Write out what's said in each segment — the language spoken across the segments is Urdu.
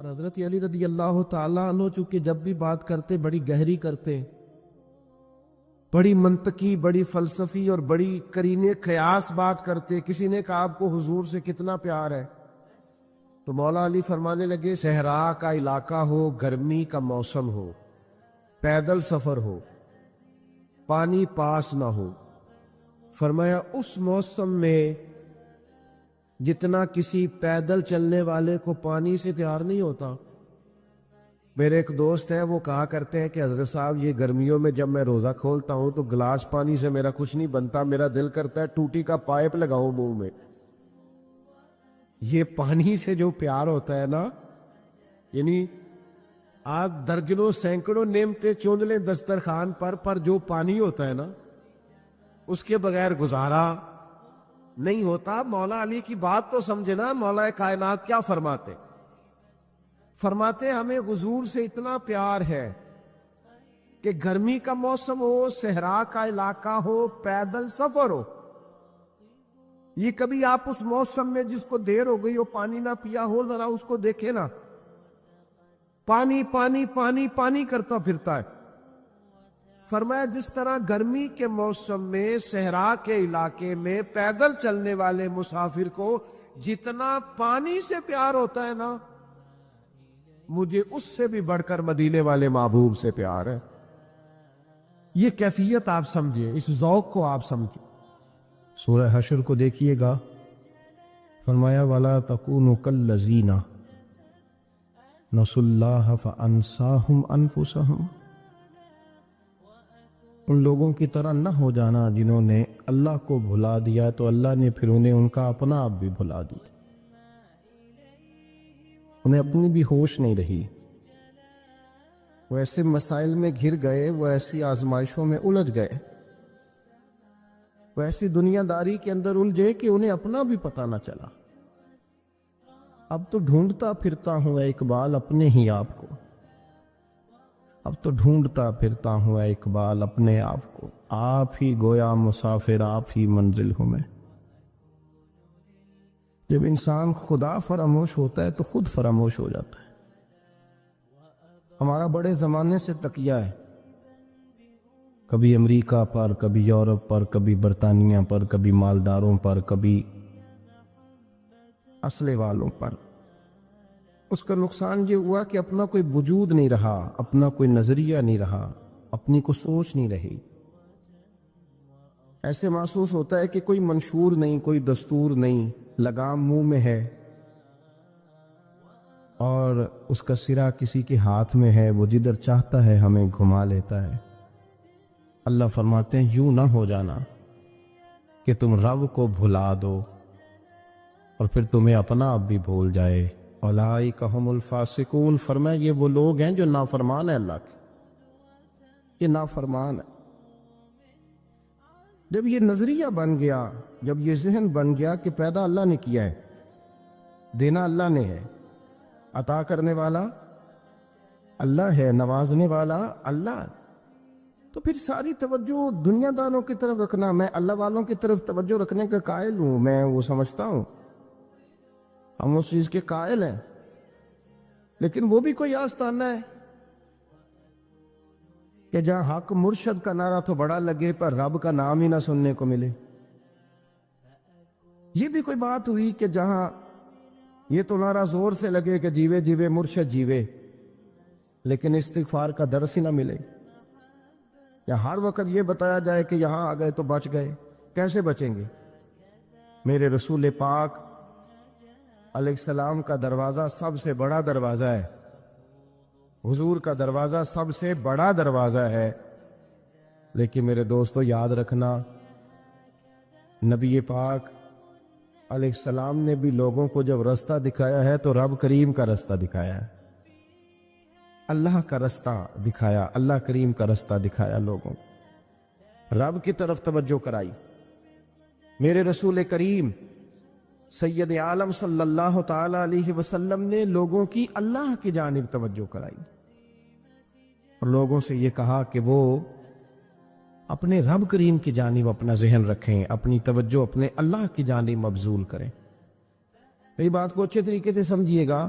اور حضرت علی رضی اللہ تعالیٰ عنہ چونکہ جب بھی بات کرتے بڑی گہری کرتے، بڑی منطقی، بڑی فلسفی اور بڑی قرینے قیاس بات کرتے۔ کسی نے کہا آپ کو حضور سے کتنا پیار ہے، تو مولا علی فرمانے لگے صحرا کا علاقہ ہو، گرمی کا موسم ہو، پیدل سفر ہو، پانی پاس نہ ہو، فرمایا اس موسم میں جتنا کسی پیدل چلنے والے کو پانی سے پیار نہیں ہوتا۔ میرے ایک دوست ہیں، وہ کہا کرتے ہیں کہ حضرت صاحب یہ گرمیوں میں جب میں روزہ کھولتا ہوں تو گلاس پانی سے میرا کچھ نہیں بنتا، میرا دل کرتا ہے ٹوٹی کا پائپ لگاؤں منہ میں۔ یہ پانی سے جو پیار ہوتا ہے نا، یعنی آپ درجنوں سینکڑوں نعمتیں چن لیں دسترخوان پر جو پانی ہوتا ہے نا، اس کے بغیر گزارا نہیں ہوتا۔ مولا علی کی بات تو سمجھے نا، مولا کائنات کیا فرماتے؟ فرماتے ہمیں حضور سے اتنا پیار ہے کہ گرمی کا موسم ہو، صحرا کا علاقہ ہو، پیدل سفر ہو، یہ کبھی آپ اس موسم میں جس کو دیر ہو گئی ہو پانی نہ پیا ہو، ذرا اس کو دیکھے نا، پانی پانی پانی پانی کرتا پھرتا ہے۔ فرمایا جس طرح گرمی کے موسم میں صحرا کے علاقے میں پیدل چلنے والے مسافر کو جتنا پانی سے پیار ہوتا ہے نا، مجھے اس سے بھی بڑھ کر مدینے والے محبوب سے پیار ہے۔ یہ کیفیت آپ سمجھے، اس ذوق کو آپ سمجھے۔ سورہ حشر کو دیکھیے گا، فرمایا وَلَا تَكُونُوا كَالَّذِينَ نَسُوا اللَّهَ فَأَنسَاهُمْ أَنفُسَهُمْ۔ ان لوگوں کی طرح نہ ہو جانا جنہوں نے اللہ کو بھلا دیا تو اللہ نے پھر انہیں ان کا اپنا آپ بھی بھلا دیا، انہیں اپنی بھی ہوش نہیں رہی، وہ ایسے مسائل میں گر گئے، وہ ایسی آزمائشوں میں الجھ گئے، وہ ایسی دنیا داری کے اندر الجھے کہ انہیں اپنا بھی پتہ نہ چلا۔ اب تو ڈھونڈتا پھرتا ہوں اے اقبال اپنے ہی آپ کو، اب تو ڈھونڈتا پھرتا ہوں اے اقبال اپنے آپ کو، آپ ہی گویا مسافر، آپ ہی منزل ہوں میں۔ جب انسان خدا فراموش ہوتا ہے تو خود فراموش ہو جاتا ہے۔ ہمارا بڑے زمانے سے تکیہ ہے، کبھی امریکہ پر، کبھی یورپ پر، کبھی برطانیہ پر، کبھی مالداروں پر، کبھی اسلحے والوں پر۔ اس کا نقصان یہ ہوا کہ اپنا کوئی وجود نہیں رہا، اپنا کوئی نظریہ نہیں رہا، اپنی کوئی سوچ نہیں رہی۔ ایسے محسوس ہوتا ہے کہ کوئی منشور نہیں، کوئی دستور نہیں، لگام منہ میں ہے اور اس کا سرا کسی کے ہاتھ میں ہے، وہ جدھر چاہتا ہے ہمیں گھما لیتا ہے۔ اللہ فرماتے ہیں یوں نہ ہو جانا کہ تم رب کو بھلا دو اور پھر تمہیں اپنا آپ بھی بھول جائے۔ اولئک ھم الفاسقون، فرمایا یہ وہ لوگ ہیں جو نافرمان ہیں اللہ کے، یہ نافرمان ہے۔ جب یہ نظریہ بن گیا، جب یہ ذہن بن گیا کہ پیدا اللہ نے کیا ہے، دینا اللہ نے ہے، عطا کرنے والا اللہ ہے، نوازنے والا اللہ، تو پھر ساری توجہ دنیا داروں کی طرف رکھنا، میں اللہ والوں کی طرف توجہ رکھنے کا قائل ہوں، میں وہ سمجھتا ہوں، ہم اس چیز کے قائل ہیں، لیکن وہ بھی کوئی آستانہ ہے کہ جہاں حق مرشد کا نعرہ تو بڑا لگے پر رب کا نام ہی نہ سننے کو ملے۔ یہ بھی کوئی بات ہوئی کہ جہاں یہ تو نعرہ زور سے لگے کہ جیوے جیوے مرشد جیوے، لیکن استغفار کا درس ہی نہ ملے، یا ہر وقت یہ بتایا جائے کہ یہاں آ گئے تو بچ گئے۔ کیسے بچیں گے؟ میرے رسول پاک علیہ السلام کا دروازہ سب سے بڑا دروازہ ہے، حضور کا دروازہ سب سے بڑا دروازہ ہے، لیکن میرے دوستو یاد رکھنا، نبی پاک علیہ السلام نے بھی لوگوں کو جب رستہ دکھایا ہے تو رب کریم کا رستہ دکھایا ہے، اللہ کا رستہ دکھایا، اللہ کریم کا رستہ دکھایا، لوگوں رب کی طرف توجہ کرائی۔ میرے رسول کریم سید عالم صلی اللہ تعالی علیہ وسلم نے لوگوں کی اللہ کی جانب توجہ کرائی اور لوگوں سے یہ کہا کہ وہ اپنے رب کریم کی جانب اپنا ذہن رکھیں، اپنی توجہ اپنے اللہ کی جانب مبذول کریں۔ میری بات کو اچھے طریقے سے سمجھیے گا،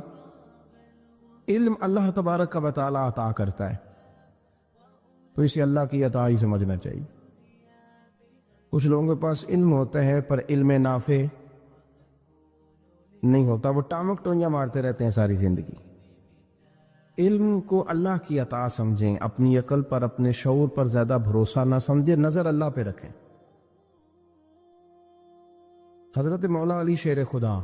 علم اللہ تبارک و تعالی عطا کرتا ہے، تو اسے اللہ کی عطا ہی سمجھنا چاہیے۔ کچھ لوگوں کے پاس علم ہوتا ہے پر علم نافع نہیں ہوتا، وہ ٹامک ٹونیاں مارتے رہتے ہیں ساری زندگی۔ علم کو اللہ کی عطا سمجھیں، اپنی عقل پر اپنے شعور پر زیادہ بھروسہ نہ سمجھیں، نظر اللہ پہ رکھیں۔ حضرت مولا علی شیر خدا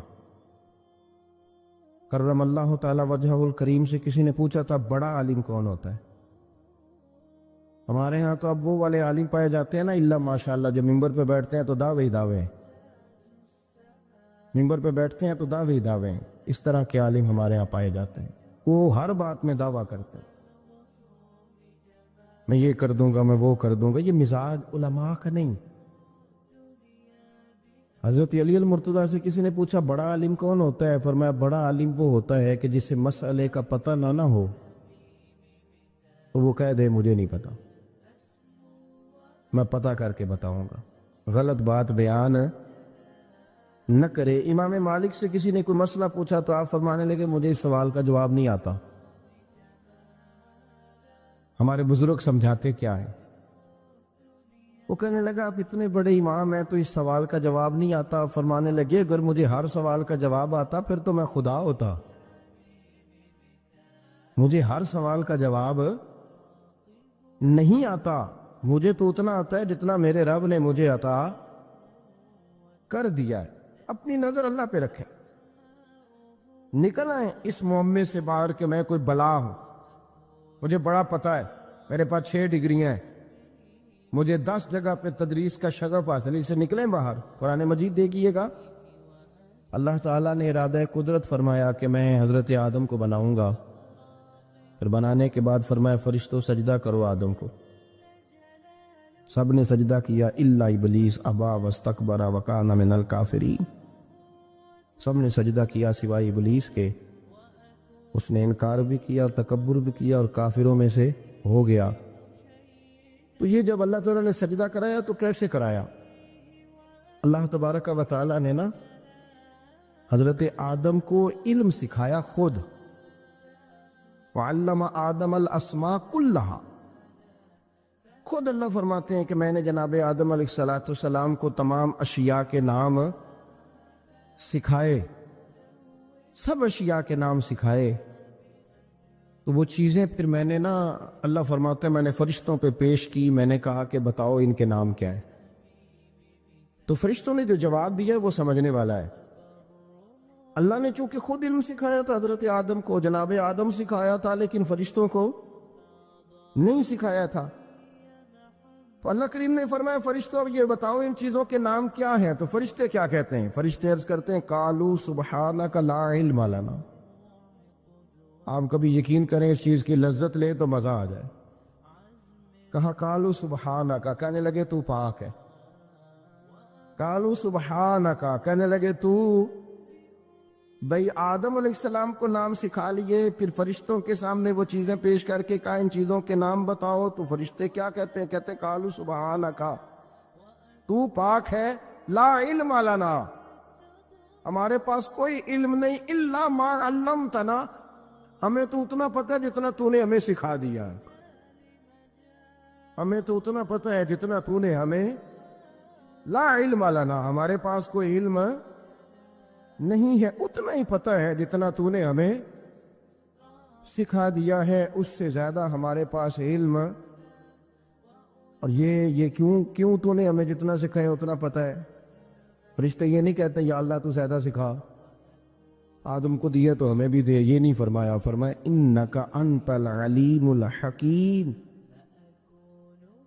کرم اللہ تعالی وجہہ الکریم سے کسی نے پوچھا تھا بڑا عالم کون ہوتا ہے؟ ہمارے ہاں تو اب وہ والے عالم پائے جاتے ہیں نا، اللہ ماشاءاللہ، جو ممبر پہ بیٹھتے ہیں تو دعوے ہی دعوے ہیں، ممبر پہ بیٹھتے ہیں تو دعوے ہی دعوے ہیں۔ اس طرح کے عالم ہمارے ہاں پائے جاتے ہیں، وہ ہر بات میں دعویٰ کرتے ہیں، میں یہ کر دوں گا، میں وہ کر دوں گا۔ یہ مزاج علماء کا نہیں۔ حضرت علی المرتضیٰ سے کسی نے پوچھا بڑا عالم کون ہوتا ہے؟ فرمایا بڑا عالم وہ ہوتا ہے کہ جسے مسئلے کا پتہ نہ ہو تو وہ کہہ دے مجھے نہیں پتا، میں پتہ کر کے بتاؤں گا، غلط بات بیان نہ کرے۔ امام مالک سے کسی نے کوئی مسئلہ پوچھا تو آپ فرمانے لگے مجھے اس سوال کا جواب نہیں آتا۔ ہمارے بزرگ سمجھاتے کیا ہے؟ وہ کہنے لگا آپ اتنے بڑے امام ہیں تو اس سوال کا جواب نہیں آتا۔ فرمانے لگے اگر مجھے ہر سوال کا جواب آتا پھر تو میں خدا ہوتا، مجھے ہر سوال کا جواب نہیں آتا، مجھے تو اتنا آتا ہے جتنا میرے رب نے مجھے عطا کر دیا ہے۔ اپنی نظر اللہ پہ رکھیں، نکل آئیں اس معمے سے باہر کہ میں کوئی بلا ہوں، مجھے بڑا پتہ ہے، میرے پاس 6 ڈگریاں ہیں، مجھے 10 جگہ پہ تدریس کا شغف حاصل، اس سے نکلیں باہر۔ قرآن مجید دیکھیے گا، اللہ تعالیٰ نے ارادہ قدرت فرمایا کہ میں حضرت آدم کو بناؤں گا، پھر بنانے کے بعد فرمایا فرشتوں سجدہ کرو آدم کو، سب نے سجدہ کیا الا ابلیس ابا واستکبر وکان من الکافرین، سب نے سجدہ کیا سوائے ابلیس کے، اس نے انکار بھی کیا، تکبر بھی کیا اور کافروں میں سے ہو گیا۔ تو یہ جب اللہ تعالیٰ نے سجدہ کرایا تو کیسے کرایا؟ اللہ تبارک و تعالیٰ نے نا حضرت آدم کو علم سکھایا خود، وعلم آدم الاسماء کلہا، خود اللہ فرماتے ہیں کہ میں نے جناب آدم علیہ السلام کو تمام اشیاء کے نام سکھائے، سب اشیاء کے نام سکھائے۔ تو وہ چیزیں پھر میں نے نا، اللہ فرماتے ہیں میں نے فرشتوں پہ پیش کی، میں نے کہا کہ بتاؤ ان کے نام کیا ہے، تو فرشتوں نے جو جواب دیا وہ سمجھنے والا ہے۔ اللہ نے چونکہ خود علم سکھایا تھا حضرت آدم کو، جناب آدم سکھایا تھا، لیکن فرشتوں کو نہیں سکھایا تھا۔ تو اللہ کریم نے فرمایا فرشتوں اب یہ بتاؤ ان چیزوں کے نام کیا ہیں؟ تو فرشتے کیا کہتے ہیں؟ فرشتے عرض کرتے ہیں قالوا سبحانک لا علم لنا۔ آپ کبھی یقین کریں اس چیز کی لذت لے تو مزہ آ جائے۔ کہا قالوا سبحانک، کہنے لگے تو پاک ہے، قالوا سبحانک، کہنے لگے تو، بھئی آدم علیہ السلام کو نام سکھا لیے، پھر فرشتوں کے سامنے وہ چیزیں پیش کر کے کہا ان چیزوں کے نام بتاؤ، تو فرشتے کیا کہتے ہیں؟ کہتے ہیں قالوا سبحانک، تو پاک ہے، لا علم لنا، ہمارے پاس کوئی علم نہیں، الا ما علمتنا، ہمیں تو اتنا پتہ ہے جتنا تو نے ہمیں سکھا دیا، ہمیں تو اتنا پتہ ہے جتنا تو نے ہمیں، لا علم لنا، ہمارے پاس کوئی علم نہیں ہے، اتنا ہی پتہ ہے جتنا تو نے ہمیں سکھا دیا ہے، اس سے زیادہ ہمارے پاس علم، اور یہ کیوں تو نے ہمیں جتنا سکھایا اتنا پتہ ہے۔ فرشتے یہ نہیں کہتے یا اللہ تو زیادہ سکھا، آدم کو دیا تو ہمیں بھی دے، یہ نہیں فرمایا، فرمایا انک انت العلیم الحکیم،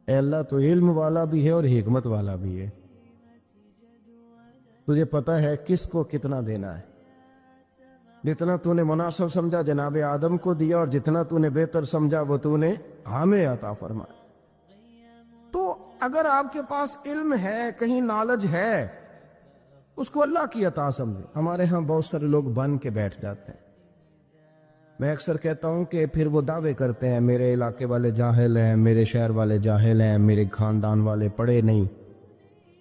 اے اللہ تو علم والا بھی ہے اور حکمت والا بھی ہے، تجھے پتہ ہے کس کو کتنا دینا ہے، جتنا تو نے مناسب سمجھا جناب آدم کو دیا، اور جتنا تو نے بہتر سمجھا وہ تو نے ہمیں عطا فرمایا۔ تو اگر آپ کے پاس علم ہے، کہیں نالج ہے، اس کو اللہ کی عطا سمجھے۔ ہمارے ہاں بہت سارے لوگ بن کے بیٹھ جاتے ہیں، میں اکثر کہتا ہوں کہ پھر وہ دعوے کرتے ہیں میرے علاقے والے جاہل ہیں، میرے شہر والے جاہل ہیں، میرے خاندان والے پڑھے نہیں۔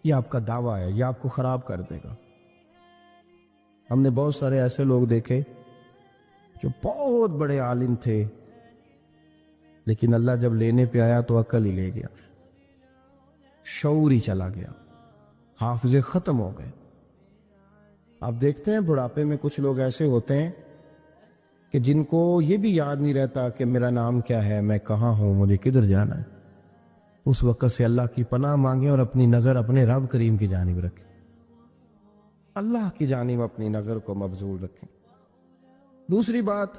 یہ آپ کا دعویٰ ہے، یہ آپ کو خراب کر دے گا۔ ہم نے بہت سارے ایسے لوگ دیکھے جو بہت بڑے عالم تھے، لیکن اللہ جب لینے پہ آیا تو عقل ہی لے گیا، شعور ہی چلا گیا، حافظے ختم ہو گئے۔ آپ دیکھتے ہیں بڑھاپے میں کچھ لوگ ایسے ہوتے ہیں کہ جن کو یہ بھی یاد نہیں رہتا کہ میرا نام کیا ہے، میں کہاں ہوں، مجھے کدھر جانا ہے۔ اس وقت سے اللہ کی پناہ مانگیں اور اپنی نظر اپنے رب کریم کی جانب رکھیں، اللہ کی جانب اپنی نظر کو مبذول رکھیں۔ دوسری بات،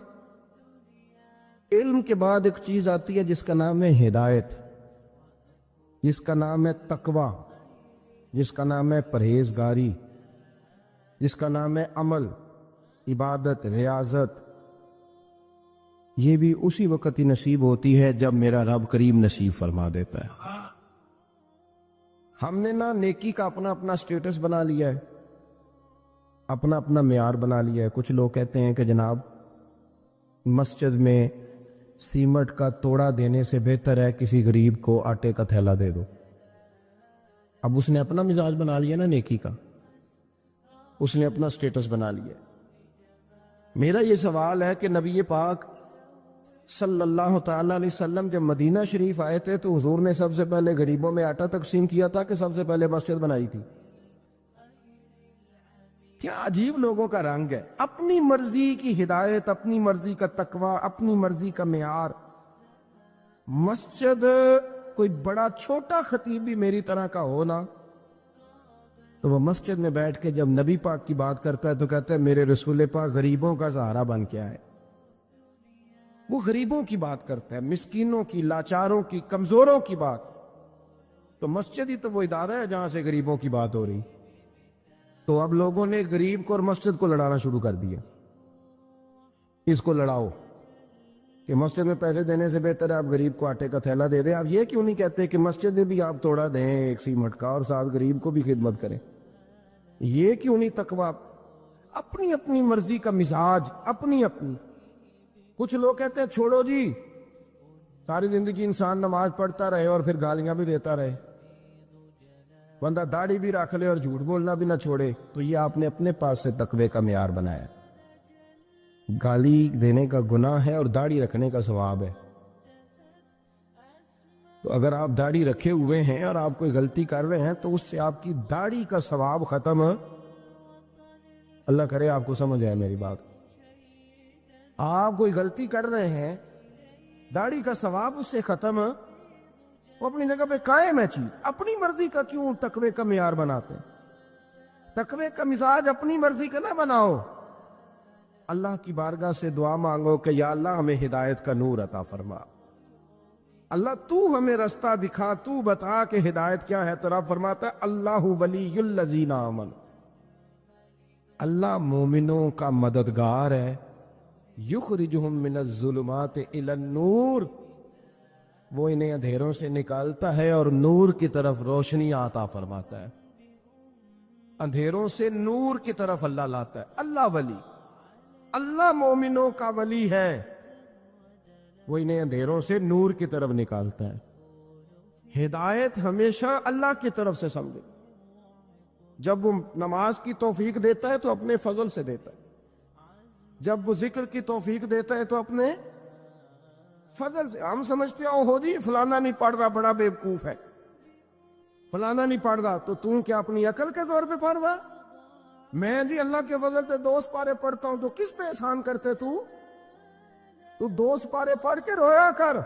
علم کے بعد ایک چیز آتی ہے جس کا نام ہے ہدایت، جس کا نام ہے تقوی، جس کا نام ہے پرہیزگاری، جس کا نام ہے عمل، عبادت، ریاضت۔ یہ بھی اسی وقت ہی نصیب ہوتی ہے جب میرا رب کریم نصیب فرما دیتا ہے۔ ہم نے نا نیکی کا اپنا اپنا سٹیٹس بنا لیا ہے، اپنا اپنا معیار بنا لیا ہے۔ کچھ لوگ کہتے ہیں کہ جناب مسجد میں سیمٹ کا توڑا دینے سے بہتر ہے کسی غریب کو آٹے کا تھیلا دے دو۔ اب اس نے اپنا مزاج بنا لیا نا نیکی کا، اس نے اپنا سٹیٹس بنا لیا۔ میرا یہ سوال ہے کہ نبی پاک صلی اللہ تعالی علیہ وسلم جب مدینہ شریف آئے تھے تو حضور نے سب سے پہلے غریبوں میں آٹا تقسیم کیا تھا کہ سب سے پہلے مسجد بنائی تھی؟ کیا عجیب لوگوں کا رنگ ہے، اپنی مرضی کی ہدایت، اپنی مرضی کا تقوی، اپنی مرضی کا معیار۔ مسجد کوئی بڑا چھوٹا خطیب بھی میری طرح کا ہو نا، تو وہ مسجد میں بیٹھ کے جب نبی پاک کی بات کرتا ہے تو کہتا ہے میرے رسول پاک غریبوں کا سہارا بن کے آئے۔ وہ غریبوں کی بات کرتا ہے، مسکینوں کی، لاچاروں کی، کمزوروں کی بات۔ تو مسجد ہی تو وہ ادارہ ہے جہاں سے غریبوں کی بات ہو رہی۔ تو اب لوگوں نے غریب کو اور مسجد کو لڑانا شروع کر دیا، اس کو لڑاؤ کہ مسجد میں پیسے دینے سے بہتر ہے آپ غریب کو آٹے کا تھیلا دے دیں۔ آپ یہ کیوں نہیں کہتے کہ مسجد میں بھی آپ توڑا دیں ایک سیمٹ کا اور ساتھ غریب کو بھی خدمت کریں؟ یہ کیوں نہیں تقویٰ؟ اپنی اپنی مرضی کا مزاج، اپنی اپنی۔ کچھ لوگ کہتے ہیں چھوڑو جی، ساری زندگی انسان نماز پڑھتا رہے اور پھر گالیاں بھی دیتا رہے، بندہ داڑھی بھی رکھ لے اور جھوٹ بولنا بھی نہ چھوڑے، تو یہ آپ نے اپنے پاس سے تقوی کا معیار بنایا۔ گالی دینے کا گناہ ہے اور داڑھی رکھنے کا ثواب ہے۔ تو اگر آپ داڑھی رکھے ہوئے ہیں اور آپ کوئی غلطی کر رہے ہیں تو اس سے آپ کی داڑھی کا ثواب ختم۔ اللہ کرے آپ کو سمجھ آئے میری بات۔ آپ کوئی غلطی کر رہے ہیں، داڑھی کا ثواب اس سے ختم، وہ اپنی جگہ پہ قائم ہے چیز۔ اپنی مرضی کا کیوں تقوی کا معیار بناتے ہیں؟ تقوی کا مزاج اپنی مرضی کا نہ بناؤ، اللہ کی بارگاہ سے دعا مانگو کہ یا اللہ ہمیں ہدایت کا نور عطا فرما، اللہ تو ہمیں رستہ دکھا، تو بتا کہ ہدایت کیا ہے۔ تو رب فرماتا ہے اللہ ولی الذین آمنوا، اللہ مومنوں کا مددگار ہے، یخرجہم من الظلمات الی النور، وہ انہیں اندھیروں سے نکالتا ہے اور نور کی طرف روشنی عطا فرماتا ہے۔ اندھیروں سے نور کی طرف اللہ لاتا ہے۔ اللہ ولی، اللہ مومنوں کا ولی ہے، وہ انہیں اندھیروں سے نور کی طرف نکالتا ہے۔ ہدایت ہمیشہ اللہ کی طرف سے سمجھے۔ جب وہ نماز کی توفیق دیتا ہے تو اپنے فضل سے دیتا ہے، جب وہ ذکر کی توفیق دیتا ہے تو اپنے فضل سے۔ ہم سمجھتے ہو جی فلانا نہیں پڑھ رہا بڑا بیوقوف ہے، فلانا نہیں پڑھ رہا، تو کیا اپنی عقل کے زور پہ پڑھ رہا؟ میں جی اللہ کے فضل سے 2 سپارے پڑھتا ہوں، تو کس پہ احسان کرتے تو 2 سپارے پڑھ کے رویا کر،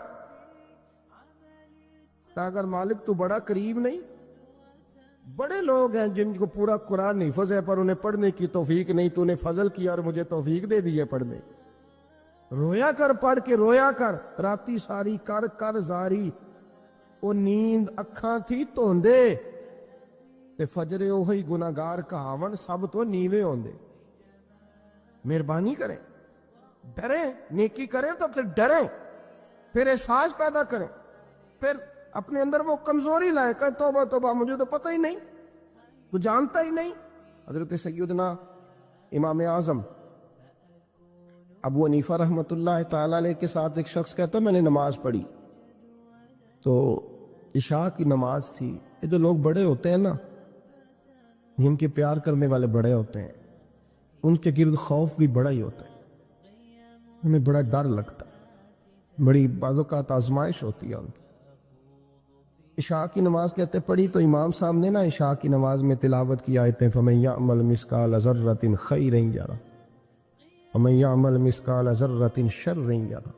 اگر مالک تو بڑا قریب نہیں۔ بڑے لوگ ہیں جن کو پورا قرآن حفظ ہے پر انہیں پڑھنے کی توفیق نہیں، تو انہیں فضل کیا اور مجھے توفیق دے دی ہے پڑھنے۔ رویا کر، پڑھ کے رویا کر، راتی ساری کر کر زاری، وہ نیند اکھاں تھی توندے تے فجرے اوہی گناہگار کہاون سب تو نیوے ہوندے۔ مہربانی کریں، ڈریں، نیکی کریں تو پھر ڈریں، پھر احساس پیدا کریں، پھر اپنے اندر وہ کمزوری لائیں کہ توبہ توبہ مجھے تو پتہ ہی نہیں، تو جانتا ہی نہیں۔ حضرت سیدنا امام اعظم ابو حنیفہ رحمۃ اللہ تعالیٰ علیہ کے ساتھ ایک شخص کہتا ہے میں نے نماز پڑھی، تو عشاء کی نماز تھی۔ یہ جو لوگ بڑے ہوتے ہیں نا، جن کے پیار کرنے والے بڑے ہوتے ہیں، ان کے گرد خوف بھی بڑا ہی ہوتا ہے۔ ہمیں بڑا ڈر لگتا ہے، بڑی بعض اوقات آزمائش ہوتی ہے ان کی۔ عشاء کی نماز کہتے پڑھی تو امام صاحب نے نا عشاء کی نماز میں تلاوت کی آیتیں فَمَن يَعْمَلْ مِثْقَالَ ذَرَّةٍ خَيْرًا يَرَهُ وَمَن يَعْمَلْ مِثْقَالَ ذَرَّةٍ شَرًّا يَرَهُ۔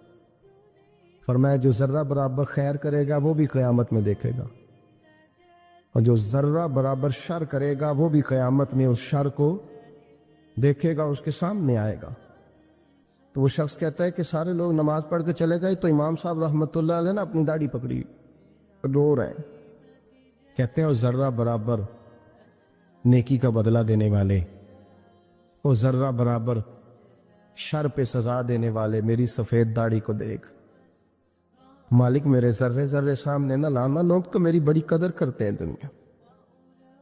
فرمایا جو ذرہ برابر خیر کرے گا وہ بھی قیامت میں دیکھے گا، اور جو ذرہ برابر شر کرے گا وہ بھی قیامت میں اس شر کو دیکھے گا، اس کے سامنے آئے گا۔ تو وہ شخص کہتا ہے کہ سارے لوگ نماز پڑھ کے چلے گئے تو امام صاحب رحمۃ اللہ علیہ نے اپنی داڑھی پکڑی، رو رہے ہیں، کہتے ہیں وہ ذرہ برابر نیکی کا بدلہ دینے والے، وہ ذرہ برابر شر پہ سزا دینے والے میری سفید داڑھی کو دیکھ، مالک میرے ذرے ذرے سامنے نہ لانا، لوگ تو میری بڑی قدر کرتے ہیں دنیا،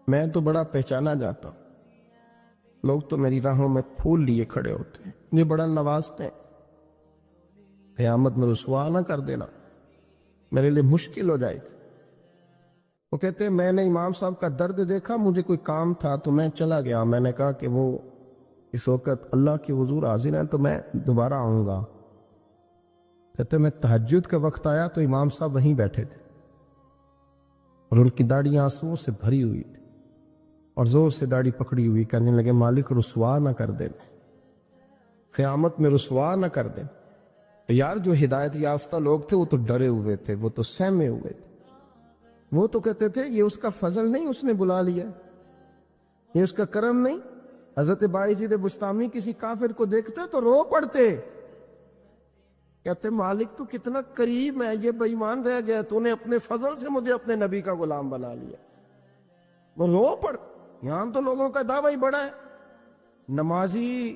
میں تو بڑا پہچانا جاتا ہوں، لوگ تو میری راہوں میں پھول لیے کھڑے ہوتے ہیں، یہ بڑا نوازتے ہیں، قیامت میں رسوا نہ کر دینا، میرے لیے مشکل ہو جائے گی۔ وہ کہتے ہیں میں نے امام صاحب کا درد دیکھا، مجھے کوئی کام تھا تو میں چلا گیا، میں نے کہا کہ وہ اس وقت اللہ کے حضور حاضر ہیں تو میں دوبارہ آؤں گا۔ کہتے میں تہجد کا وقت آیا تو امام صاحب وہیں بیٹھے تھے اور ان کی داڑھی آنسوؤں سے بھری ہوئی تھی اور زور سے داڑھی پکڑی ہوئی، کہنے لگے مالک رسوا نہ کر دیں، قیامت میں رسوا نہ کر دیں۔ یار جو ہدایت یافتہ لوگ تھے وہ تو ڈرے ہوئے تھے، وہ تو سہمے ہوئے تھے، وہ تو کہتے تھے یہ اس کا فضل نہیں، اس نے بلا لیا، یہ اس کا کرم نہیں۔ حضرت باعزید بستامی کسی کافر کو دیکھتے تو رو پڑتے، کہتے مالک تو کتنا قریب ہے، یہ بے ایمان رہ گیا، تو نے اپنے فضل سے مجھے اپنے نبی کا غلام بنا لیا، وہ رو پڑ۔ یہاں تو لوگوں کا دعویٰ ہی بڑا ہے، نمازی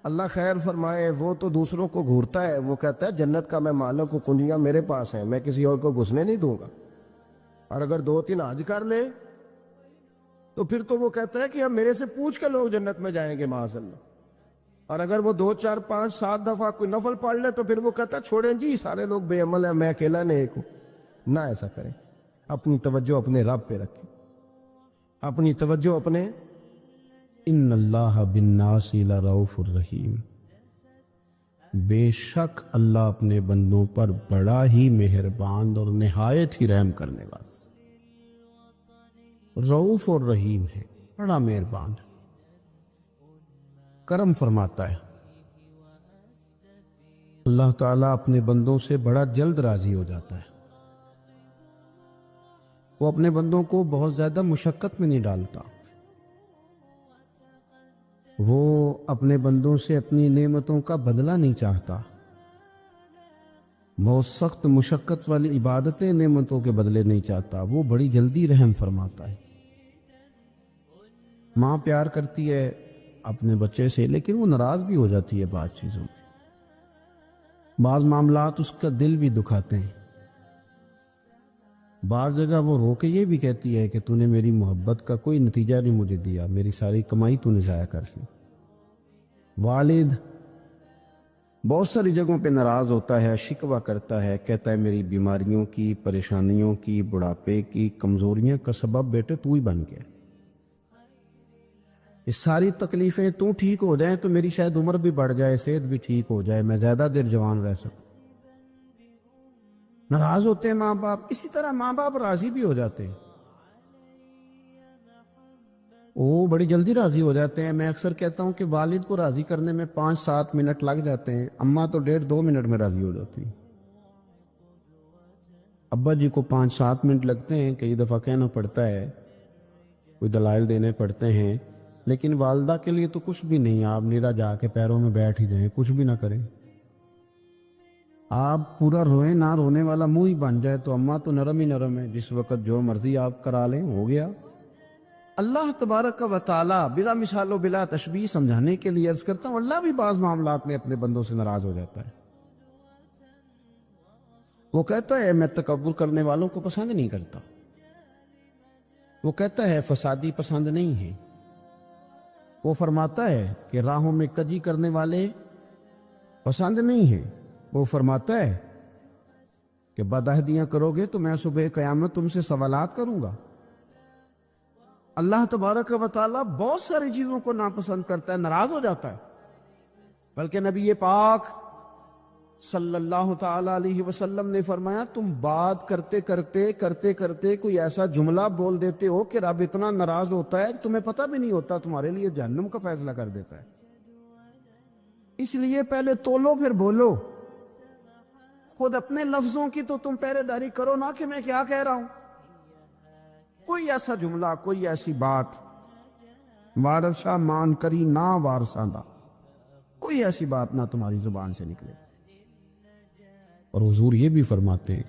اللہ خیر فرمائے وہ تو دوسروں کو گھورتا ہے، وہ کہتا ہے جنت کا میں مالک ہوں، کنجیاں میرے پاس ہیں، میں کسی اور کو گھسنے نہیں دوں گا، اور اگر 2-3 حج کر لے تو پھر تو وہ کہتا ہے کہ اب میرے سے پوچھ کے لوگ جنت میں جائیں گے معاذ اللہ، اور اگر وہ 2 4 5 7 دفعہ کوئی نفل پڑھ لے تو پھر وہ کہتا ہے چھوڑیں جی سارے لوگ بے عمل ہیں، میں اکیلا نیک ہوں۔ نہ ایسا کریں، اپنی توجہ اپنے رب پہ رکھیں، اپنی توجہ اپنے ان اللہ بالناس لرؤوف الرحیم، بے شک اللہ اپنے بندوں پر بڑا ہی مہربان اور نہایت ہی رحم کرنے والا، رؤوف اور رحیم ہے، بڑا مہربان ہے، کرم فرماتا ہے۔ اللہ تعالیٰ اپنے بندوں سے بڑا جلد راضی ہو جاتا ہے، وہ اپنے بندوں کو بہت زیادہ مشقت میں نہیں ڈالتا، وہ اپنے بندوں سے اپنی نعمتوں کا بدلہ نہیں چاہتا، بہت سخت مشقت والی عبادتیں نعمتوں کے بدلے نہیں چاہتا، وہ بڑی جلدی رحم فرماتا ہے۔ ماں پیار کرتی ہے اپنے بچے سے لیکن وہ ناراض بھی ہو جاتی ہے بعض چیزوں میں، بعض معاملات اس کا دل بھی دکھاتے ہیں، بعض جگہ وہ رو کے یہ بھی کہتی ہے کہ تو نے میری محبت کا کوئی نتیجہ نہیں مجھے دیا، میری ساری کمائی تو نے ضائع کر دی۔ والد بہت ساری جگہوں پہ ناراض ہوتا ہے، شکوہ کرتا ہے، کہتا ہے میری بیماریوں کی، پریشانیوں کی، بڑھاپے کی، کمزوریاں کا سبب بیٹے تو ہی بن گیا، یہ ساری تکلیفیں تو ٹھیک ہو جائیں تو میری شاید عمر بھی بڑھ جائے، صحت بھی ٹھیک ہو جائے، میں زیادہ دیر جوان رہ سکوں۔ ناراض ہوتے ہیں ماں باپ، اسی طرح ماں باپ راضی بھی ہو جاتے ہیں، وہ بڑی جلدی راضی ہو جاتے ہیں۔ میں اکثر کہتا ہوں کہ والد کو راضی کرنے میں 5-7 منٹ لگ جاتے ہیں، اماں تو 1.5-2 منٹ میں راضی ہو جاتی ہیں، ابا جی کو 5-7 منٹ لگتے ہیں، کئی دفعہ کہنا پڑتا ہے، کوئی دلائل دینے پڑتے ہیں، لیکن والدہ کے لیے تو کچھ بھی نہیں، آپ نیرا جا کے پیروں میں بیٹھ ہی جائیں، کچھ بھی نہ کریں، آپ پورا روئیں نہ رونے والا منہ ہی بن جائے تو اماں تو نرم ہی نرم ہے، جس وقت جو مرضی آپ کرا لیں ہو گیا۔ اللہ تبارک و تعالی بلا مثال و بلا تشبیہ سمجھانے کے لیے عرض کرتا ہوں، اللہ بھی بعض معاملات میں اپنے بندوں سے ناراض ہو جاتا ہے، وہ کہتا ہے میں تکبر کرنے والوں کو پسند نہیں کرتا، وہ کہتا ہے فسادی پسند نہیں ہے، وہ فرماتا ہے کہ راہوں میں کجی کرنے والے پسند نہیں ہیں، وہ فرماتا ہے کہ بدعہدیاں کرو گے تو میں صبح قیامت تم سے سوالات کروں گا۔ اللہ تبارک و تعالیٰ بہت ساری چیزوں کو ناپسند کرتا ہے، ناراض ہو جاتا ہے، بلکہ نبی پاک صلی اللہ تعالی علیہ وسلم نے فرمایا تم بات کرتے کرتے کوئی ایسا جملہ بول دیتے ہو کہ رب اتنا ناراض ہوتا ہے کہ تمہیں پتہ بھی نہیں ہوتا، تمہارے لیے جہنم کا فیصلہ کر دیتا ہے۔ اس لیے پہلے تولو پھر بولو، خود اپنے لفظوں کی تو تم پہرے داری کرو نا کہ میں کیا کہہ رہا ہوں۔ کوئی ایسا جملہ، کوئی ایسی بات وارثہ مان کری نہ وارثہ دا، کوئی ایسی بات نہ تمہاری زبان سے نکلے۔ اور حضور یہ بھی فرماتے ہیں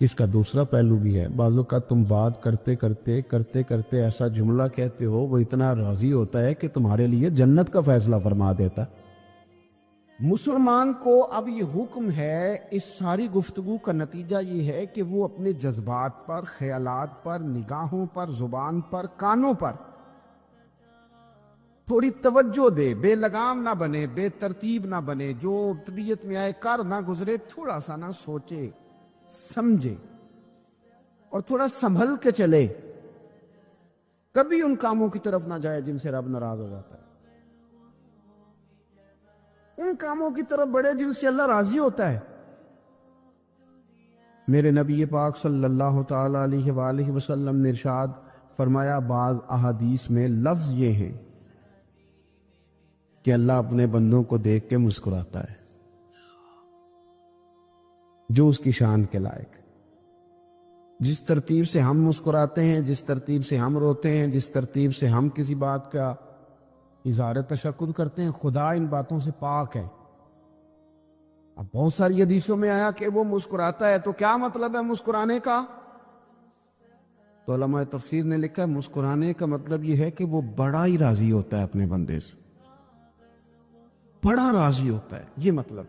کہ اس کا دوسرا پہلو بھی ہے، بعض اوقات تم بات کرتے ایسا جملہ کہتے ہو وہ اتنا راضی ہوتا ہے کہ تمہارے لیے جنت کا فیصلہ فرما دیتا ہے۔ مسلمان کو اب یہ حکم ہے، اس ساری گفتگو کا نتیجہ یہ ہے کہ وہ اپنے جذبات پر، خیالات پر، نگاہوں پر، زبان پر، کانوں پر تھوڑی توجہ دے، بے لگام نہ بنے، بے ترتیب نہ بنے، جو طبیعت میں آئے کر نہ گزرے، تھوڑا سا نہ سوچے سمجھے اور تھوڑا سنبھل کے چلے، کبھی ان کاموں کی طرف نہ جائے جن سے رب ناراض ہو جاتا ہے، ان کاموں کی طرف بڑھے جن سے اللہ راضی ہوتا ہے۔ میرے نبی پاک صلی اللہ تعالی علیہ وآلہ وسلم نے ارشاد فرمایا، بعض احادیث میں لفظ یہ ہیں کہ اللہ اپنے بندوں کو دیکھ کے مسکراتا ہے جو اس کی شان کے لائق۔ جس ترتیب سے ہم مسکراتے ہیں، جس ترتیب سے ہم روتے ہیں، جس ترتیب سے ہم کسی بات کا اظہار تشکر کرتے ہیں، خدا ان باتوں سے پاک ہے۔ اب بہت ساری حدیثوں میں آیا کہ وہ مسکراتا ہے، تو کیا مطلب ہے مسکرانے کا؟ تو علماء تفسیر نے لکھا ہے مسکرانے کا مطلب یہ ہے کہ وہ بڑا ہی راضی ہوتا ہے اپنے بندے سے، بڑا راضی ہوتا ہے، یہ مطلب۔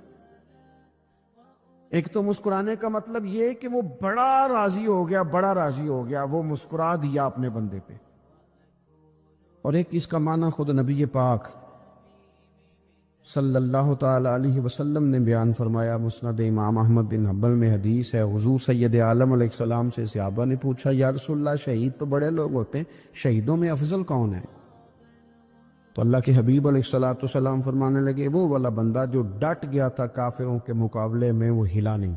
ایک تو مسکرانے کا مطلب یہ کہ وہ بڑا راضی ہو گیا، وہ مسکرا دیا اپنے بندے پہ۔ اور ایک اس کا معنی خود نبی پاک صلی اللہ تعالی علیہ وسلم نے بیان فرمایا، مسند امام احمد بن حنبل میں حدیث ہے، حضور سید عالم علیہ السلام سے صحابہ نے پوچھا، یا رسول اللہ شہید تو بڑے لوگ ہوتے ہیں، شہیدوں میں افضل کون ہے؟ تو اللہ کے حبیب علیہ السلام فرمانے لگے، وہ والا بندہ جو ڈٹ گیا تھا کافروں کے مقابلے میں، وہ ہلا نہیں،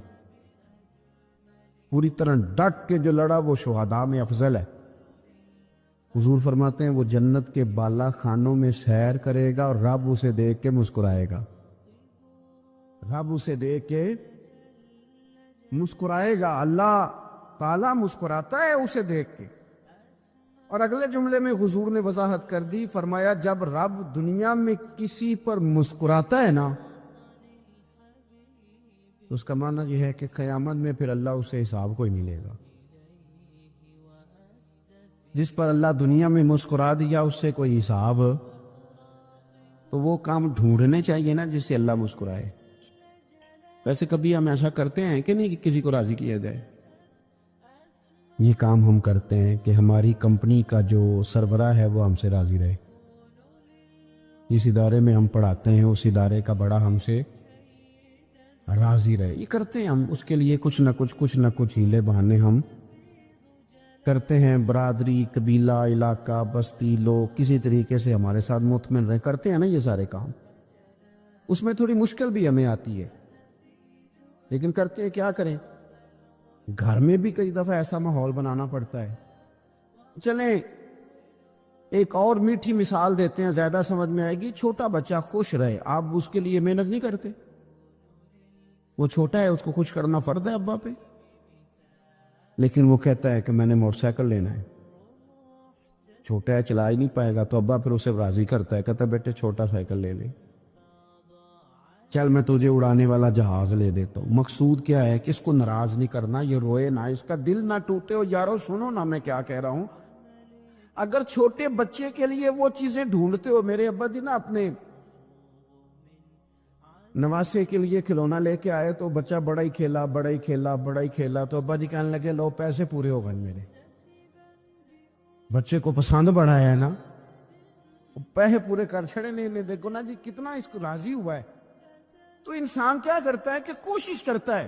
پوری طرح ڈٹ کے جو لڑا وہ شہداء میں افضل ہے۔ حضور فرماتے ہیں وہ جنت کے بالا خانوں میں سیر کرے گا اور رب اسے دیکھ کے مسکرائے گا، رب اسے دیکھ کے مسکرائے گا، اللہ تعالیٰ مسکراتا ہے اسے دیکھ کے۔ اور اگلے جملے میں حضور نے وضاحت کر دی، فرمایا جب رب دنیا میں کسی پر مسکراتا ہے نا تو اس کا معنی یہ ہے کہ قیامت میں پھر اللہ اسے حساب کوئی نہیں لے گا۔ جس پر اللہ دنیا میں مسکرا دیا اس سے کوئی حساب، تو وہ کام ڈھونڈنے چاہیے نا جس سے اللہ مسکرائے۔ ویسے کبھی ہم ایسا کرتے ہیں کہ نہیں کہ کسی کو راضی کیا جائے؟ یہ کام ہم کرتے ہیں کہ ہماری کمپنی کا جو سربراہ ہے وہ ہم سے راضی رہے، جس ادارے میں ہم پڑھاتے ہیں اس ادارے کا بڑا ہم سے راضی رہے، یہ کرتے ہیں ہم، اس کے لیے کچھ نہ کچھ ہیلے بہانے ہم کرتے ہیں۔ برادری، قبیلہ، علاقہ، بستی، لوگ کسی طریقے سے ہمارے ساتھ مطمئن رہے، کرتے ہیں نا یہ سارے کام۔ اس میں تھوڑی مشکل بھی ہمیں آتی ہے، لیکن کرتے ہیں، کیا کریں؟ گھر میں بھی کئی دفعہ ایسا ماحول بنانا پڑتا ہے۔ چلیں ایک اور میٹھی مثال دیتے ہیں، زیادہ سمجھ میں آئے گی۔ چھوٹا بچہ خوش رہے، آپ اس کے لیے محنت نہیں کرتے؟ وہ چھوٹا ہے، اس کو خوش کرنا فرض ہے ابا پہ، لیکن وہ کہتا ہے کہ میں نے موٹر سائیکل لینا ہے، چھوٹا ہے چلا ہی نہیں پائے گا، تو ابا پھر اسے راضی کرتا ہے، کہتا ہے بیٹے چھوٹا سائیکل لے لے، چل میں تجھے اڑانے والا جہاز لے دیتا ہوں۔ مقصود کیا ہے کہ اس کو ناراض نہیں کرنا، یہ روئے نہ، اس کا دل نہ ٹوٹے۔ اور یارو سنو نا میں کیا کہہ رہا ہوں، اگر چھوٹے بچے کے لیے وہ چیزیں ڈھونڈتے ہو، میرے ابا جی نا اپنے نواسے کے لیے کھلونا لے کے آئے تو بچہ بڑا ہی کھیلا، تو ابا جی کہنے لگے لو پیسے پورے ہو گئے میرے، بچے کو پسند بڑا ہے نا، پیسے پورے کر چھڑے نہیں، دیکھو نا جی کتنا اس کو راضی ہوا ہے۔ تو انسان کیا کرتا ہے کہ کوشش کرتا ہے،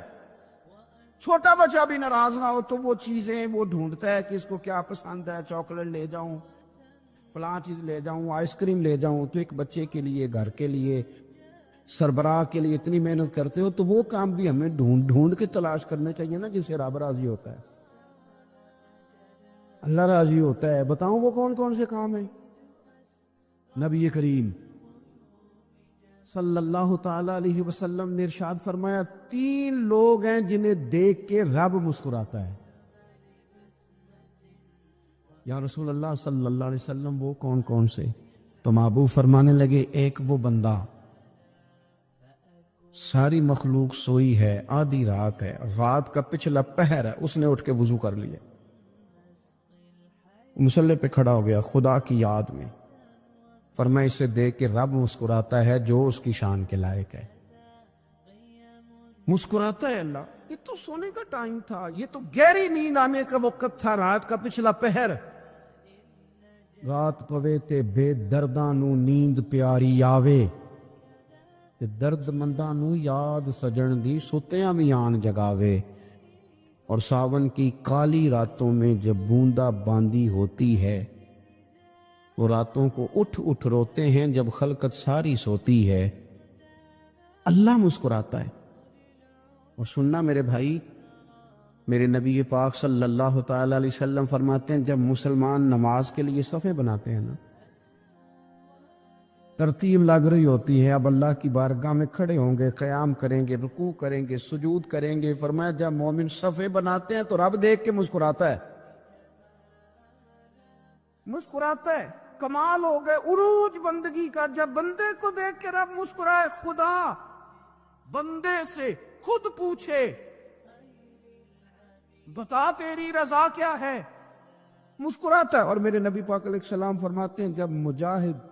چھوٹا بچہ بھی ناراض نہ ہو تو وہ چیزیں وہ ڈھونڈتا ہے کہ اس کو کیا پسند ہے، چاکلیٹ لے جاؤں، فلاں چیز لے جاؤں، آئس کریم لے جاؤں، تو ایک بچے کے لیے، گھر کے لیے، سربراہ کے لیے اتنی محنت کرتے ہو، تو وہ کام بھی ہمیں ڈھونڈ ڈھونڈ کے تلاش کرنے چاہیے نا، جس سے رب راضی ہوتا ہے، اللہ راضی ہوتا ہے۔ بتاؤں وہ کون کون سے کام ہیں؟ نبی کریم صلی اللہ تعالی علیہ وسلم نے ارشاد فرمایا 3 لوگ ہیں جنہیں دیکھ کے رب مسکراتا ہے۔ یا رسول اللہ صلی اللہ علیہ وسلم وہ کون کون سے؟ تو محبوب فرمانے لگے، ایک وہ بندہ ساری مخلوق سوئی ہے، آدھی رات ہے، رات کا پچھلا پہر ہے، اس نے اٹھ کے وضو کر لیا، مصلی پہ کھڑا ہو گیا خدا کی یاد میں، فرمایا اسے دیکھ کے رب مسکراتا ہے جو اس کی شان کے لائق ہے، مسکراتا ہے اللہ۔ یہ تو سونے کا ٹائم تھا، یہ تو گہری نیند آنے کا وقت تھا، رات کا پچھلا پہر، رات پوے تے بے درداں نو نیند پیاری آوے، تے درد منداں نو یاد سجن دی ستیاں بھی آن جگاوے، اور ساون کی کالی راتوں میں جب بوندا باندی ہوتی ہے، وہ راتوں کو اٹھ اٹھ روتے ہیں جب خلقت ساری سوتی ہے، اللہ مسکراتا ہے۔ اور سننا میرے بھائی، میرے نبی پاک صلی اللہ تعالی علیہ وسلم فرماتے ہیں جب مسلمان نماز کے لیے صفیں بناتے ہیں نا، ترتیب لگ رہی ہوتی ہے، اب اللہ کی بارگاہ میں کھڑے ہوں گے، قیام کریں گے، رکوع کریں گے، سجود کریں گے، فرمایا جب مومن صفیں بناتے ہیں تو رب دیکھ کے مسکراتا ہے، مسکراتا ہے۔ کمال ہو گئے عروج بندگی کا، جب بندے کو دیکھ کے رب مسکرائے، خدا بندے سے خود پوچھے بتا تیری رضا کیا ہے، مسکراتا ہے۔ اور میرے نبی پاک علیہ السلام فرماتے ہیں جب مجاہد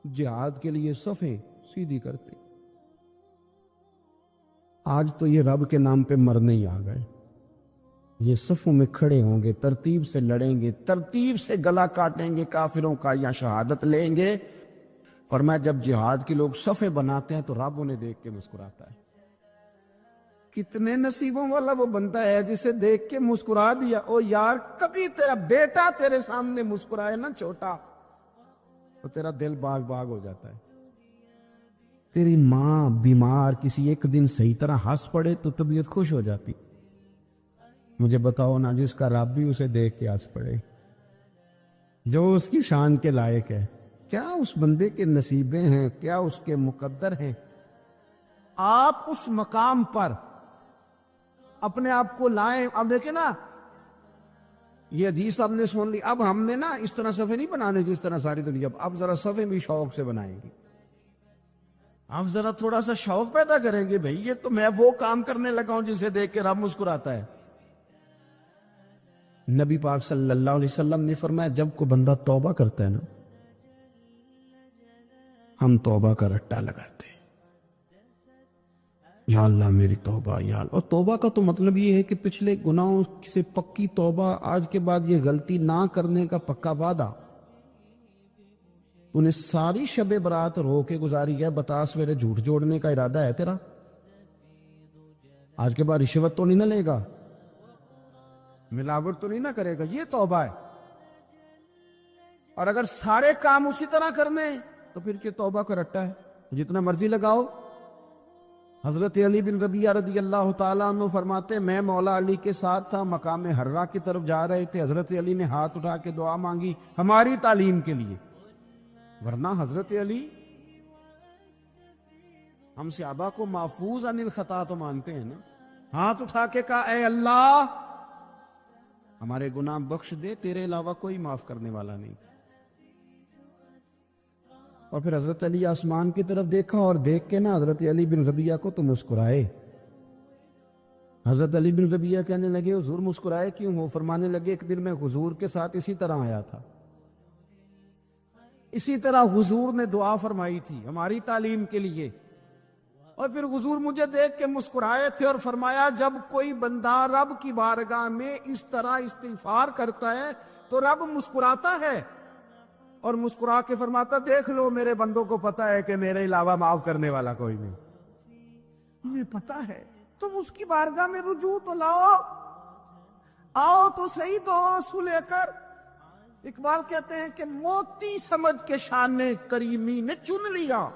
جہاد کے لیے صفیں سیدھی کرتے، آج تو یہ رب کے نام پہ مرنے ہی آ گئے، یہ صفوں میں کھڑے ہوں گے، ترتیب سے لڑیں گے، ترتیب سے گلا کاٹیں گے کافروں کا یا شہادت لیں گے۔ فرمایا جب جہاد کے لوگ صفیں بناتے ہیں تو رب انہیں دیکھ کے مسکراتا ہے۔ کتنے نصیبوں والا وہ بندہ ہے جسے دیکھ کے مسکرا دیا۔ او یار کبھی تیرا بیٹا تیرے سامنے مسکرائے نا چھوٹا، تو تیرا دل باغ باغ ہو جاتا ہے۔ تیری ماں بیمار کسی ایک دن صحیح طرح ہنس پڑے تو طبیعت خوش ہو جاتی۔ مجھے بتاؤ نا جس کا رب بھی اسے دیکھ کے ہنس پڑے، جو اس کی شان کے لائق ہے، کیا اس بندے کے نصیبیں ہیں، کیا اس کے مقدر ہیں؟ آپ اس مقام پر اپنے آپ کو لائیں۔ اب دیکھیں نا، یہ حدیث آپ نے سن لی، اب ہم نے نا اس طرح صفحے نہیں بنانے جس طرح ساری دنیا، اب ذرا صفحے بھی شوق سے بنائیں گے، اب ذرا تھوڑا سا شوق پیدا کریں گے، بھئی یہ تو میں وہ کام کرنے لگا ہوں جسے دیکھ کے رب مسکراتا ہے۔ نبی پاک صلی اللہ علیہ وسلم نے فرمایا جب کوئی بندہ توبہ کرتا ہے نا، ہم توبہ کا رٹا لگاتے ہیں، یا اللہ میری توبہ، یا اللہ۔ اور توبہ کا تو مطلب یہ ہے کہ پچھلے گناہوں سے پکی توبہ، آج کے بعد یہ غلطی نہ کرنے کا پکا وعدہ۔ انہیں ساری شب برات رو کے گزاری ہے، بتا سویرے جھوٹ جوڑنے کا ارادہ ہے تیرا؟ آج کے بعد رشوت تو نہیں نہ لے گا، ملاوٹ تو نہیں نہ کرے گا، یہ توبہ ہے۔ اور اگر سارے کام اسی طرح کرنے تو پھر کہ توبہ کا رٹا ہے، جتنا مرضی لگاؤ۔ حضرت علی بن ربیعہ رضی اللہ تعالیٰ عنہ فرماتے میں مولا علی کے ساتھ تھا، مقام حرہ کی طرف جا رہے تھے، حضرت علی نے ہاتھ اٹھا کے دعا مانگی ہماری تعلیم کے لیے، ورنہ حضرت علی ہم صحابہ کو محفوظ عن الخطا تو مانتے ہیں نا، ہاتھ اٹھا کے کہا اے اللہ ہمارے گناہ بخش دے، تیرے علاوہ کوئی معاف کرنے والا نہیں۔ اور پھر حضرت علی آسمان کی طرف دیکھا اور دیکھ کے نا حضرت علی بن ربیعہ کو تو مسکرائے۔ حضرت علی بن ربیعہ کہنے لگے حضور مسکرائے کیوں ہو؟ فرمانے لگے ایک دن میں حضور کے ساتھ اسی طرح آیا تھا، اسی طرح حضور نے دعا فرمائی تھی ہماری تعلیم کے لیے، اور پھر حضور مجھے دیکھ کے مسکرائے تھے اور فرمایا جب کوئی بندہ رب کی بارگاہ میں اس طرح استغفار کرتا ہے تو رب مسکراتا ہے، اور مسکرا کے فرماتا دیکھ لو میرے بندوں کو پتا ہے کہ میرے علاوہ معاف کرنے والا کوئی نہیں، مجھے پتا ہے، تم اس کی بارگاہ میں رجوع تو لاؤ، آؤ تو صحیح تو آنسو لے کر، اقبال کہتے ہیں کہ موتی سمجھ کے شان کریمی نے چن لیا،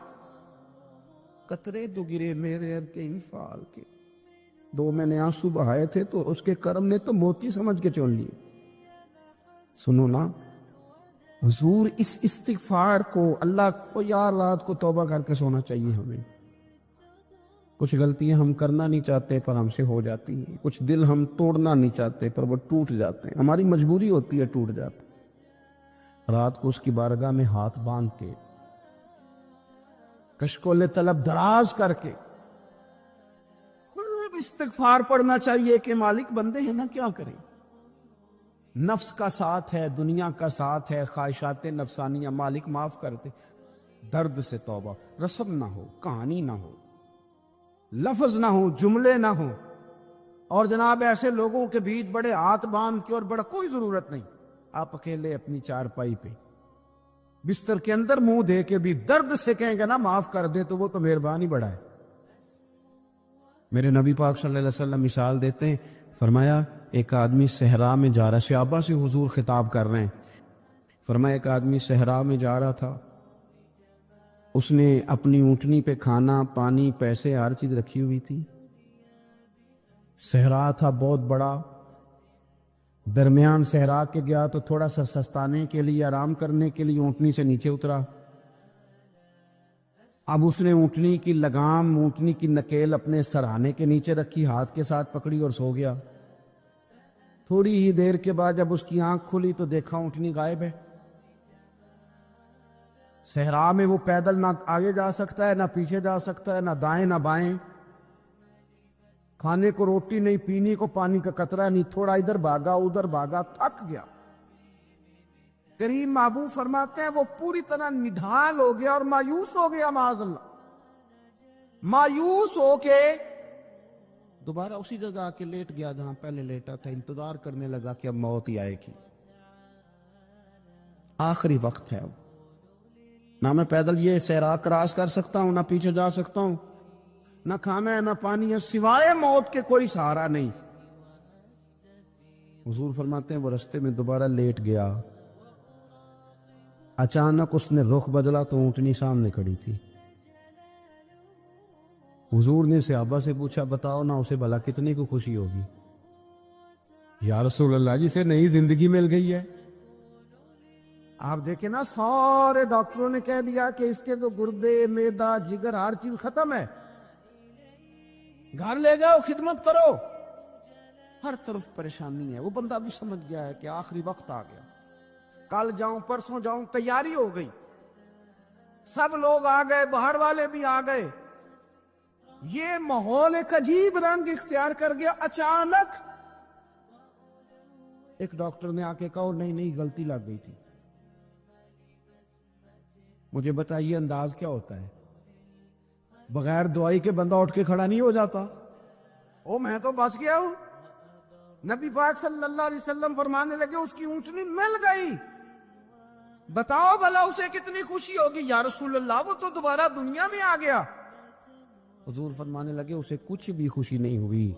قطرے دو گرے میرے ار کے انفال کے، دو میں نے آنسو بہائے تھے تو اس کے کرم نے تو موتی سمجھ کے چن لیے۔ سنو نا حضور، اس استغفار کو اللہ کو یار رات کو توبہ کر کے سونا چاہیے ہمیں۔ کچھ غلطیاں ہم کرنا نہیں چاہتے پر ہم سے ہو جاتی ہیں، کچھ دل ہم توڑنا نہیں چاہتے پر وہ ٹوٹ جاتے ہیں، ہماری مجبوری ہوتی ہے ٹوٹ جاتے۔ رات کو اس کی بارگاہ میں ہاتھ باندھ کے، کشکول طلب دراز کر کے خوب استغفار پڑھنا چاہیے کہ مالک بندے ہیں نا، کیا کریں؟ نفس کا ساتھ ہے، دنیا کا ساتھ ہے، خواہشات نفسانیہ، مالک معاف کر دے۔ درد سے توبہ، رسم نہ ہو، کہانی نہ ہو، لفظ نہ ہو، جملے نہ ہو، اور جناب ایسے لوگوں کے بیچ بڑے ہاتھ باندھ کے اور بڑا کوئی ضرورت نہیں، آپ اکیلے اپنی چارپائی پہ بستر کے اندر منہ دے کے بھی درد سے کہیں گے نا معاف کر دے تو وہ تو مہربانی بڑا ہے۔ میرے نبی پاک صلی اللہ علیہ وسلم مثال دیتے ہیں، فرمایا ایک آدمی صحرا میں جا رہا، صحابہ سے حضور خطاب کر رہے ہیں، فرمایا ایک آدمی صحرا میں جا رہا تھا، اس نے اپنی اونٹنی پہ کھانا پانی پیسے ہر چیز رکھی ہوئی تھی، صحرا تھا بہت بڑا، درمیان صحرا کے گیا تو تھوڑا سا سستانے کے لیے آرام کرنے کے لیے اونٹنی سے نیچے اترا۔ اب اس نے اونٹنی کی لگام، اونٹنی کی نکیل اپنے سرہانے کے نیچے رکھی، ہاتھ کے ساتھ پکڑی اور سو گیا۔ تھوڑی ہی دیر کے بعد جب اس کی آنکھ کھلی تو دیکھا اونٹنی غائب ہے۔ صحرا میں وہ پیدل نہ آگے جا سکتا ہے، نہ پیچھے جا سکتا ہے، نہ دائیں نہ بائیں، کھانے کو روٹی نہیں، پینے کو پانی کا قطرہ نہیں، تھوڑا ادھر بھاگا ادھر بھاگا، تھک گیا۔ کریم محبوب فرماتے ہیں وہ پوری طرح نڈھال ہو گیا اور مایوس ہو گیا، معاذ اللہ، مایوس ہو کے دوبارہ اسی جگہ آ کے لیٹ گیا جہاں پہلے لیٹا تھا، انتظار کرنے لگا کہ اب موت ہی آئے گی، آخری وقت ہے، اب نہ میں پیدل یہ صحرا کراس کر سکتا ہوں، نہ پیچھے جا سکتا ہوں، نہ کھانا ہے نہ پانی ہے، سوائے موت کے کوئی سہارا نہیں۔ حضور فرماتے ہیں وہ رستے میں دوبارہ لیٹ گیا، اچانک اس نے رخ بدلا تو اونٹنی سامنے کھڑی تھی۔ حضور نے صحابہ سے پوچھا بتاؤ نا اسے بھلا کتنے کو خوشی ہوگی؟ یا رسول اللہ جسے نئی زندگی مل گئی ہے۔ آپ دیکھیں نا سارے ڈاکٹروں نے کہہ دیا کہ اس کے تو گردے معدہ جگر ہر چیز ختم ہے، گھر لے جاؤ خدمت کرو، ہر طرف پریشانی ہے۔ وہ بندہ بھی سمجھ گیا ہے کہ آخری وقت آ گیا، کل جاؤں پرسوں جاؤں، تیاری ہو گئی، سب لوگ آ گئے، باہر والے بھی آ گئے، یہ ماحول ایک عجیب رنگ اختیار کر گیا۔ اچانک ایک ڈاکٹر نے آ کے کہا نہیں غلطی لگ گئی تھی۔ مجھے بتائیے انداز کیا ہوتا ہے؟ بغیر دوائی کے بندہ اٹھ کے کھڑا نہیں ہو جاتا، او میں تو بچ گیا ہوں۔ نبی پاک صلی اللہ علیہ وسلم فرمانے لگے اس کی اونٹنی مل گئی، بتاؤ بھلا اسے کتنی خوشی ہوگی؟ یا رسول اللہ وہ تو دوبارہ دنیا میں آ گیا۔ حضور فرمانے لگے اسے کچھ بھی خوشی نہیں ہوئی۔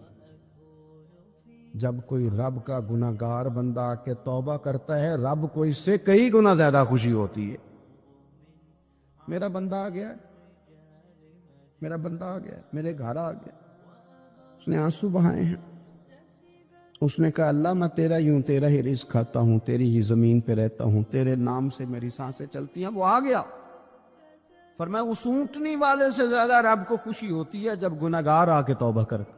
جب کوئی رب کا گناہگار بندہ آ کے توبہ کرتا ہے، رب کو اس سے کئی گنا زیادہ خوشی ہوتی ہے۔ میرا بندہ آ گیا، میرا بندہ آ گیا، میرے گھر آ گیا، اس نے آنسو بہائے ہیں، اس نے کہا اللہ میں تیرا ہی رزق کھاتا ہوں، تیری ہی زمین پہ رہتا ہوں، تیرے نام سے میری سانسیں چلتی ہیں۔ وہ آ گیا، فرمایا اس اونٹنی والے سے زیادہ رب کو خوشی ہوتی ہے جب گناہگار آ کے توبہ کرتا۔